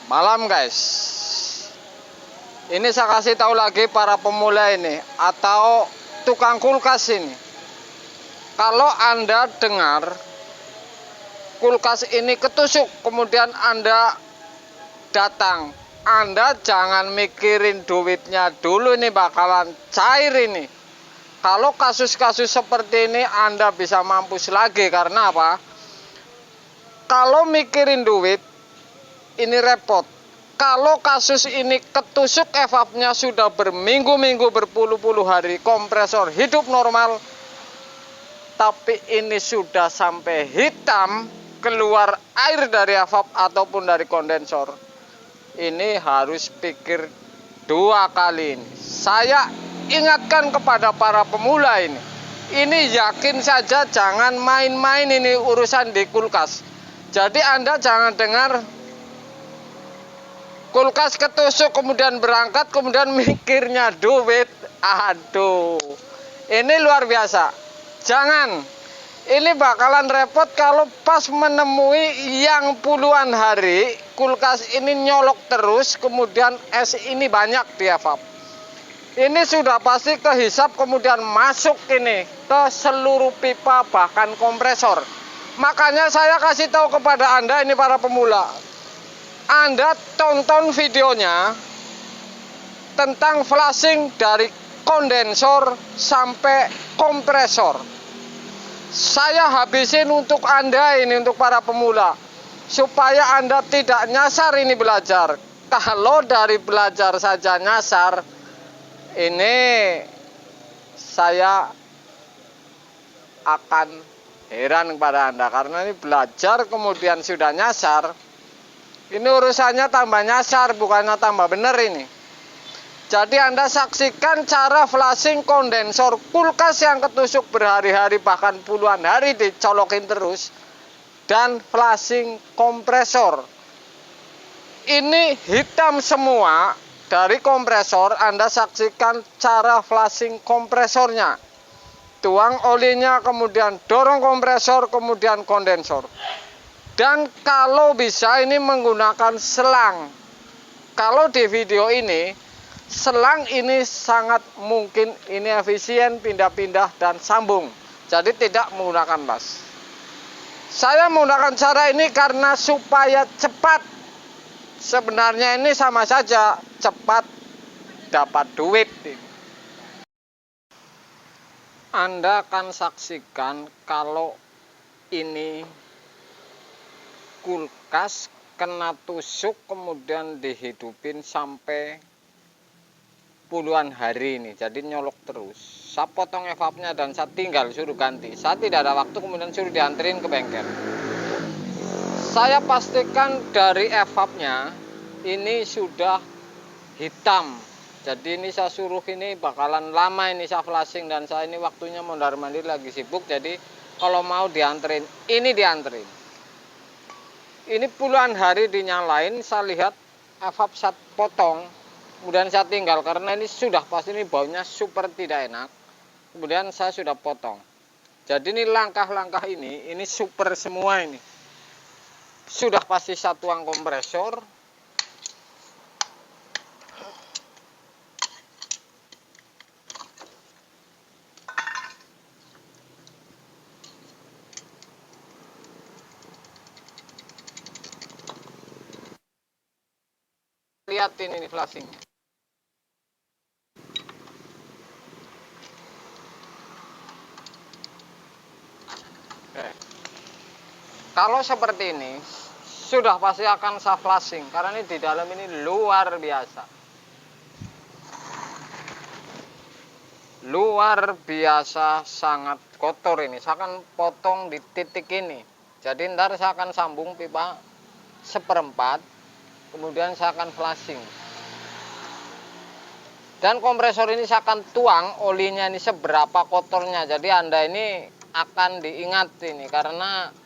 Malam guys, ini saya kasih tahu lagi para pemula ini atau tukang kulkas ini. Kalau Anda dengar kulkas ini ketusuk kemudian Anda datang, Anda jangan mikirin duitnya dulu, ini bakalan cair ini. Kalau kasus-kasus seperti ini Anda bisa mampus lagi. Karena apa? Kalau mikirin duit ini repot. Kalau kasus ini ketusuk evapnya sudah berminggu-minggu, berpuluh-puluh hari, kompresor hidup normal, tapi ini sudah sampai hitam, keluar air dari evap ataupun dari kondensor, ini harus pikir dua kali ini. Saya ingatkan kepada para pemula ini yakin saja jangan main-main ini urusan di kulkas. Jadi Anda jangan dengar kulkas ketusuk kemudian berangkat kemudian mikirnya duit. Aduh, ini luar biasa. Jangan, ini bakalan repot kalau pas menemui yang puluhan hari kulkas ini nyolok terus kemudian es ini banyak di evap. Ini sudah pasti kehisap kemudian masuk ini ke seluruh pipa bahkan kompresor. Makanya saya kasih tahu kepada Anda ini para pemula, Anda tonton videonya tentang flashing dari kondensor sampai kompresor. Saya habisin untuk Anda ini, untuk para pemula, supaya Anda tidak nyasar ini belajar. Kalau dari belajar saja nyasar, ini saya akan heran kepada Anda. Karena ini belajar kemudian sudah nyasar, ini urusannya tambah nyasar, bukannya tambah benar ini. Jadi Anda saksikan cara flashing kondensor kulkas yang ketusuk berhari-hari bahkan puluhan hari dicolokin terus, dan flashing kompresor. Ini hitam semua dari kompresor. Anda saksikan cara flashing kompresornya. Tuang olinya, kemudian dorong kompresor, kemudian kondensor. Dan kalau bisa ini menggunakan selang. Kalau di video ini, selang ini sangat mungkin ini efisien, pindah-pindah dan sambung. Jadi tidak menggunakan las. Saya menggunakan cara ini karena supaya cepat. Sebenarnya ini sama saja, cepat dapat duit. Anda akan saksikan kalau ini kulkas kena tusuk kemudian dihidupin sampai puluhan hari ini, jadi nyolok terus. Saya potong evapnya dan saya tinggal suruh ganti. Saya tidak ada waktu, kemudian suruh dianterin ke bengkel. Saya pastikan dari evapnya ini sudah hitam. Jadi ini saya suruh, ini bakalan lama ini saya flashing, dan saya ini waktunya mondar mandir lagi sibuk. Jadi kalau mau dianterin, ini dianterin. Ini puluhan hari dinyalain, saya lihat evap saya potong, kemudian saya tinggal karena ini sudah pasti ini baunya super tidak enak. Kemudian saya sudah potong. Jadi ini langkah-langkah ini super semua ini. Sudah pasti saya tuang kompresor. Lihatin ini flashingnya. Kalau seperti ini sudah pasti akan saya flashing karena ini di dalam ini luar biasa. Luar biasa sangat kotor ini. Saya akan potong di titik ini. Jadi ntar saya akan sambung pipa 1/4, kemudian saya akan flashing. Dan kompresor ini saya akan tuang olinya ini seberapa kotornya. Jadi Anda ini akan diingat ini, karena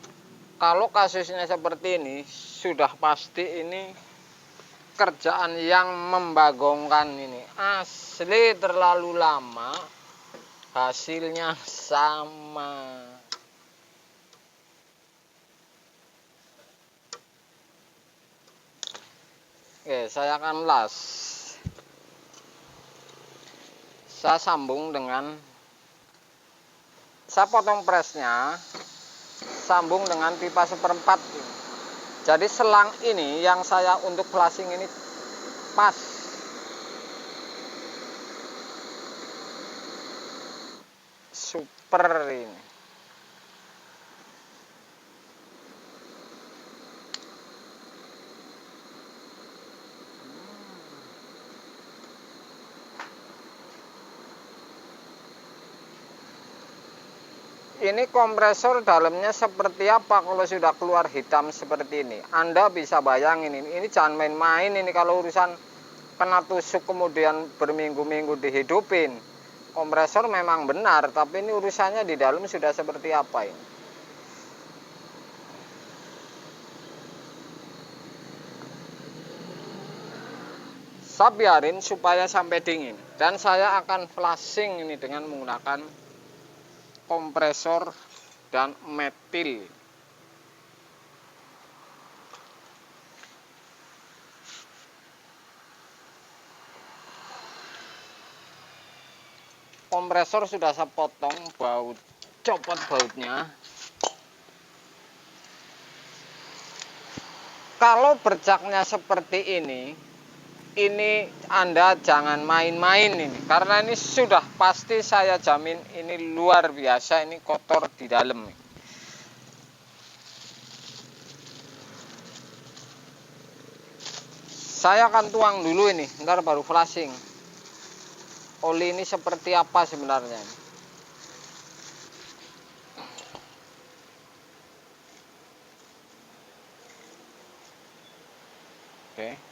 kalau kasusnya seperti ini sudah pasti ini kerjaan yang membagongkan ini. Asli terlalu lama, hasilnya sama. Oke, saya akan las. Saya sambung dengan, saya potong presnya, sambung dengan pipa 1/4. Jadi selang ini yang saya untuk flashing ini pas. Super ini. Ini kompresor dalamnya seperti apa kalau sudah keluar hitam seperti ini. Anda bisa bayangin ini jangan main-main ini kalau urusan kena tusuk kemudian berminggu-minggu dihidupin. Kompresor memang benar, tapi ini urusannya di dalam sudah seperti apa ini. Saya biarin supaya sampai dingin. Dan saya akan flashing ini dengan menggunakan kompresor dan metil. Kompresor sudah saya potong, copot bautnya. Kalau bercaknya seperti ini Anda jangan main-main ini, karena ini sudah pasti saya jamin ini luar biasa, ini kotor di dalam. Saya akan tuang dulu ini, ntar baru flashing. Oli ini seperti apa sebenarnya? Oke.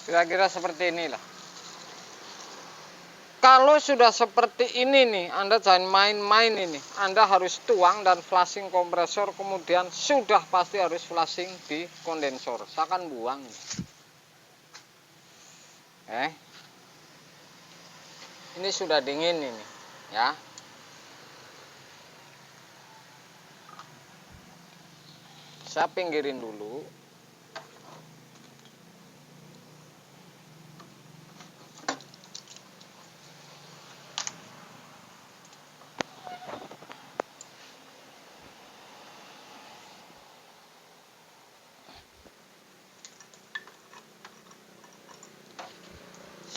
Kira-kira seperti inilah. Kalau sudah seperti ini nih, Anda jangan main-main ini. Anda harus tuang dan flashing kompresor, kemudian sudah pasti harus flashing di kondensor. Saya akan buang. Ini sudah dingin ini, ya. Saya pinggirin dulu.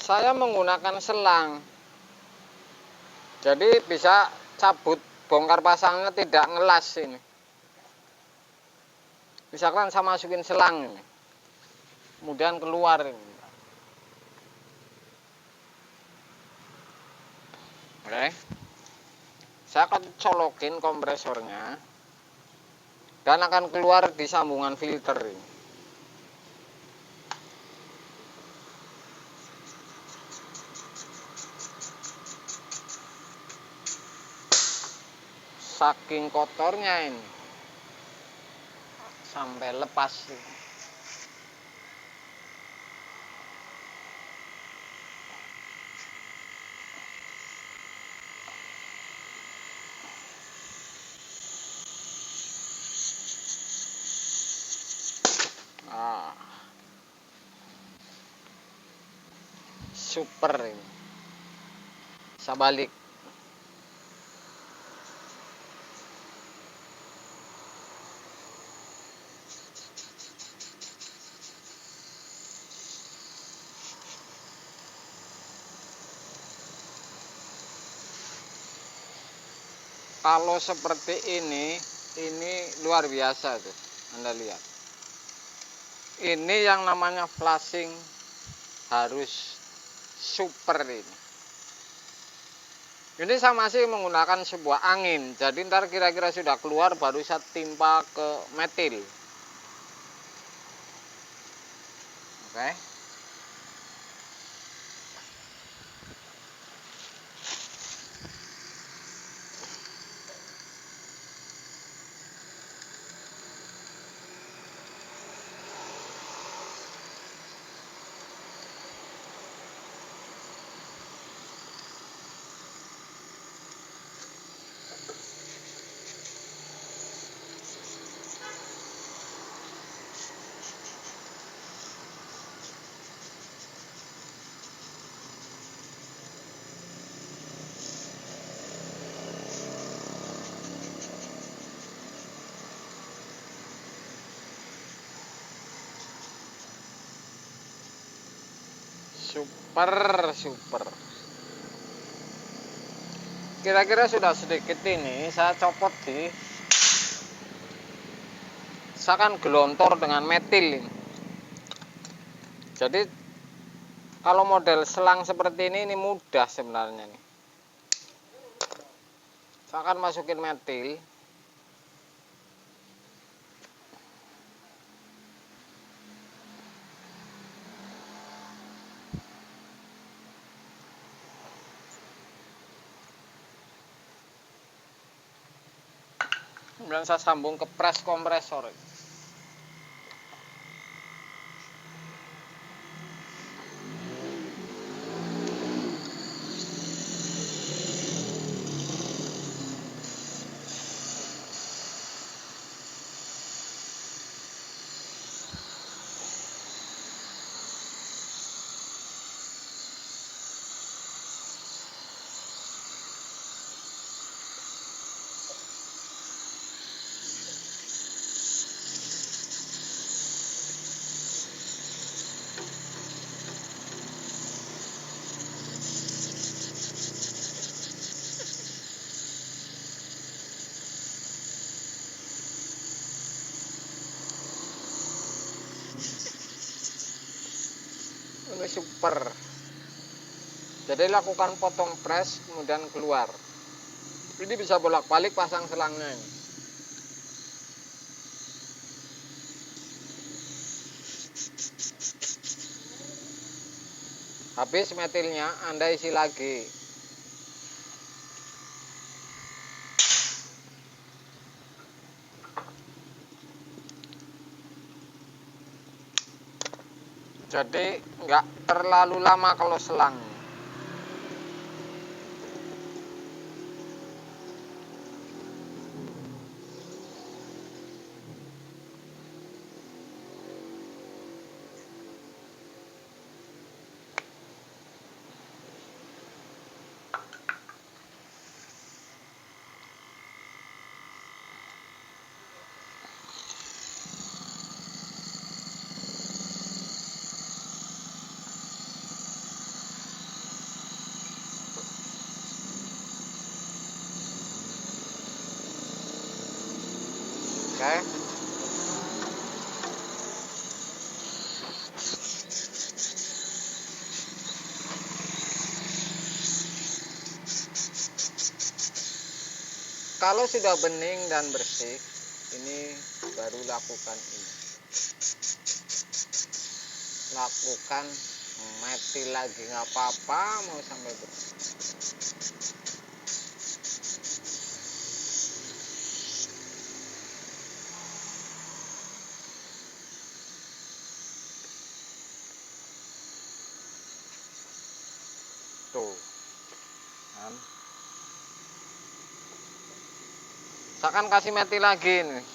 Saya menggunakan selang, jadi bisa cabut bongkar pasangnya tidak ngelas ini. Misalkan saya masukin selang ini, kemudian keluar ini. Oke, saya akan colokin kompresornya dan akan keluar di sambungan filter ini. Saking kotornya ini sampai lepas. Super ini. Bisa balik. Kalau seperti ini luar biasa tuh, Anda lihat. Ini yang namanya flashing harus super ini. Ini saya masih menggunakan sebuah angin, jadi ntar kira-kira sudah keluar baru saya timpa ke metil. Oke. Super. Kira-kira sudah sedikit ini saya copot saya kan gelontor dengan metil ini. Jadi kalau model selang seperti ini mudah sebenarnya nih. Saya akan masukin metil. Kemudian saya sambung ke press kompresor. Ini super. Jadi lakukan potong press kemudian keluar. Ini bisa bolak-balik pasang selangnya ini. Habis metilnya Anda isi lagi. Jadi nggak terlalu lama kalau selang. Oke. Kalau sudah bening dan bersih, ini baru lakukan ini, lakukan mati lagi nggak apa-apa, mau sampai bersih. Tuh kan, saya akan kasih mati lagi nih.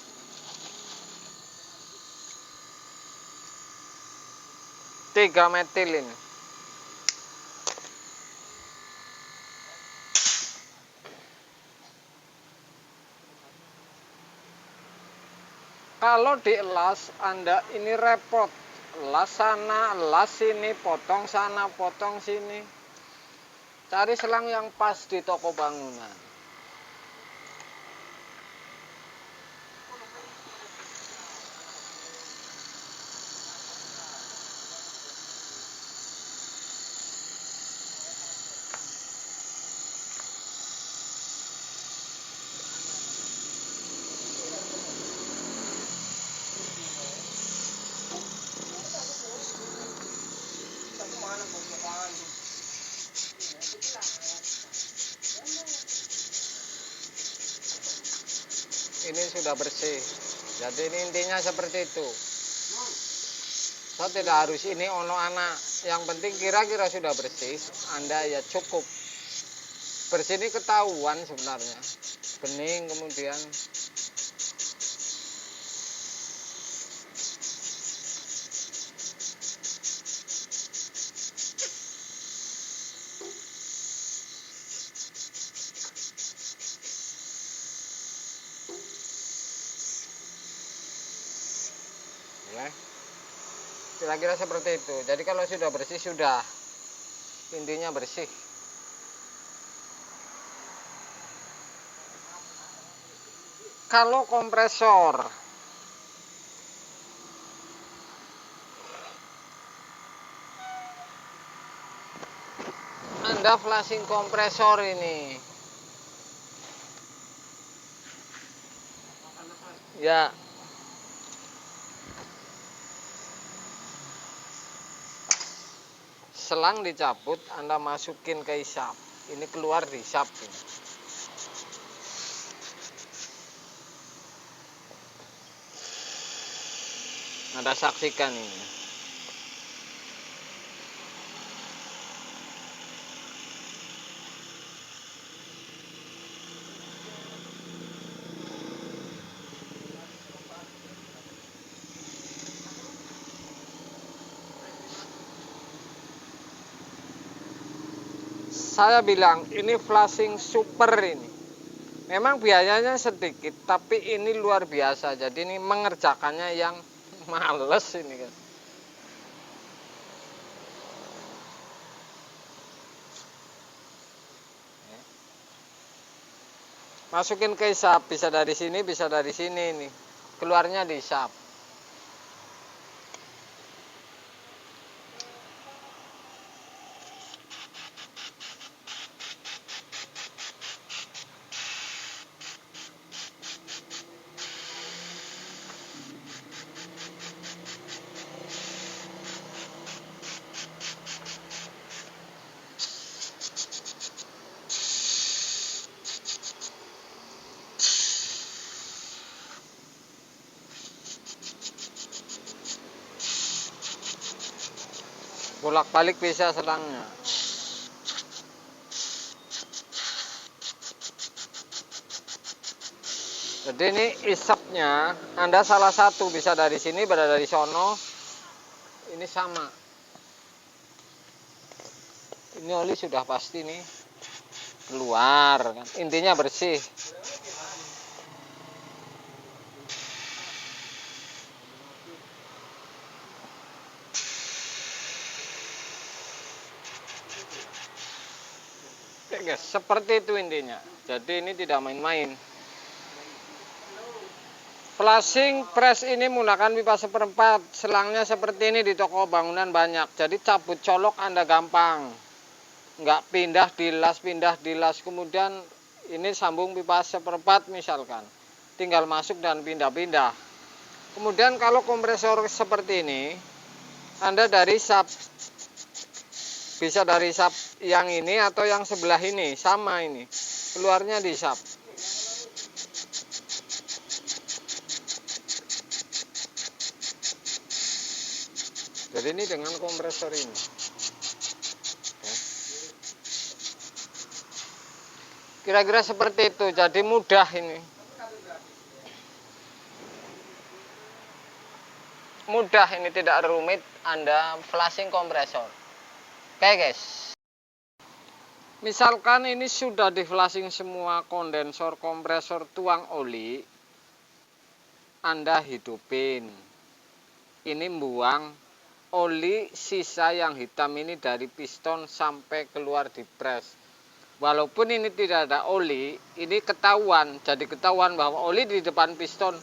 Tiga metil ini. Kalau dielas Anda ini repot, las sana, las sini, potong sana, potong sini. Cari selang yang pas di toko bangunan. Ini sudah bersih. Jadi ini intinya seperti itu. So tidak harus ini ono anak. Yang penting kira-kira sudah bersih. Anda ya cukup. Bersih ini ketahuan sebenarnya. Bening kemudian. Ya. Kira-kira seperti itu. Jadi kalau sudah bersih sudah, intinya bersih. Kalau kompresor, Anda flashing kompresor ini, ya. Selang dicabut, Anda masukin ke isap. Ini keluar di isap ini. Anda saksikan ini. Saya bilang ini flashing super ini. Memang biayanya sedikit, tapi ini luar biasa. Jadi ini mengerjakannya yang males ini kan. Masukin ke isap, bisa dari sini, bisa dari sini nih. Keluarnya di isap. Bolak-balik bisa selangnya. Jadi ini isapnya, Anda salah satu bisa dari sini, bisa dari sono. Ini sama. Ini oli sudah pasti nih keluar kan. Intinya bersih. Oke guys, seperti itu intinya. Jadi ini tidak main-main. Flashing press ini menggunakan pipa 1/4. Selangnya seperti ini di toko bangunan banyak. Jadi cabut colok Anda gampang. Nggak pindah dilas. Kemudian ini sambung pipa 1/4 misalkan. tinggal masuk dan pindah-pindah. Kemudian kalau kompresor seperti ini, Anda dari sub, bisa dari sub yang ini atau yang sebelah ini, sama ini, keluarnya di sub. Jadi ini dengan kompresor ini. Kira-kira seperti itu, jadi mudah ini. Mudah ini, tidak rumit Anda flashing kompresor. Oke guys. Misalkan ini sudah di flashing semua kondensor, kompresor, tuang oli. Anda hidupin. Ini buang oli sisa yang hitam ini dari piston sampai keluar di pres. Walaupun ini tidak ada oli, ini ketahuan. Jadi ketahuan bahwa oli di depan piston,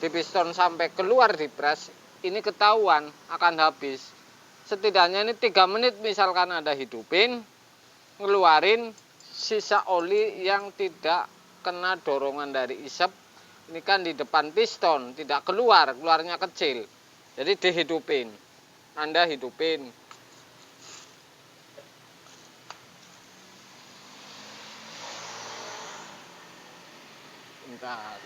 di piston sampai keluar di pres, ini ketahuan akan habis. Setidaknya ini 3 menit misalkan Anda hidupin, ngeluarin sisa oli yang tidak kena dorongan dari isep. Ini kan di depan piston, tidak keluar, keluarnya kecil. Jadi dihidupin. Anda hidupin. Bentar.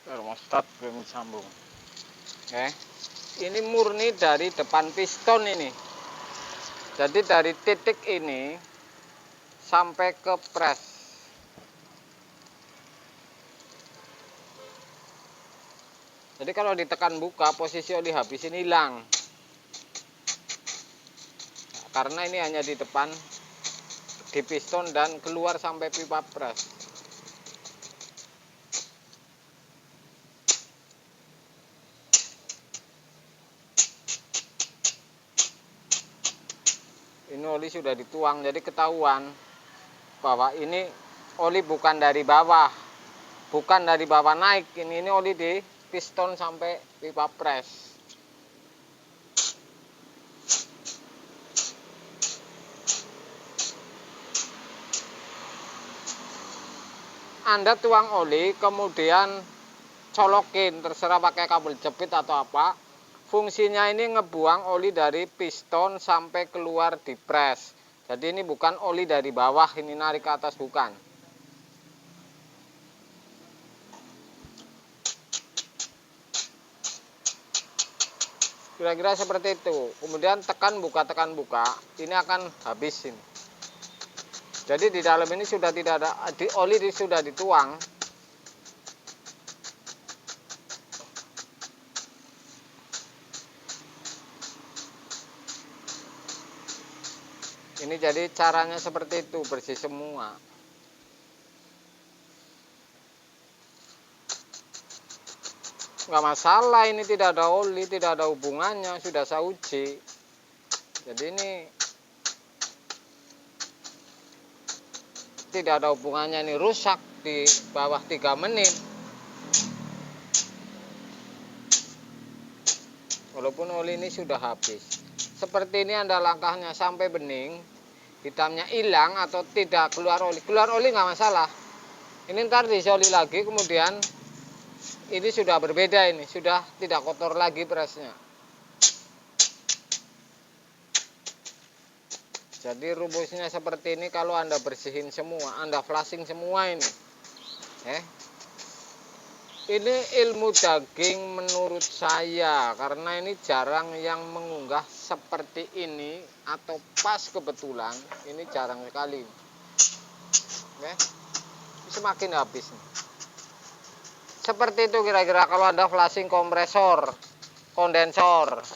Termostat belum sambung. Oke. Ini murni dari depan piston ini. Jadi dari titik ini sampai ke pres. Jadi kalau ditekan buka, posisi oli habis ini hilang. Nah, karena ini hanya di depan, di piston dan keluar sampai pipa pres. Ini oli sudah dituang, jadi ketahuan bahwa ini oli bukan dari bawah, bukan dari bawah naik. Ini oli di piston sampai pipa pres. Anda tuang oli, kemudian colokin, terserah pakai kabel jepit atau apa. Fungsinya ini ngebuang oli dari piston sampai keluar di pres. Jadi ini bukan oli dari bawah, ini narik ke atas, bukan. Kira-kira seperti itu. Kemudian tekan buka, ini akan habis ini. Jadi di dalam ini sudah tidak ada, oli sudah dituang. Ini jadi caranya seperti itu, bersih semua. Nggak masalah, ini tidak ada oli, tidak ada hubungannya, sudah saya uji. Jadi ini tidak ada hubungannya, ini rusak di bawah 3 menit. Walaupun oli ini sudah habis. Seperti ini Anda langkahnya sampai bening, hitamnya hilang atau tidak keluar oli. Keluar oli nggak masalah. Ini ntar disoli lagi, kemudian ini sudah berbeda, ini sudah tidak kotor lagi presnya. Jadi rumusnya seperti ini kalau Anda bersihin semua, Anda flashing semua ini. Ini ilmu daging menurut saya, karena ini jarang yang mengunggah seperti ini atau pas kebetulan, ini jarang sekali. Semakin habis nih. Seperti itu kira-kira kalau Anda flashing kompresor, kondensor.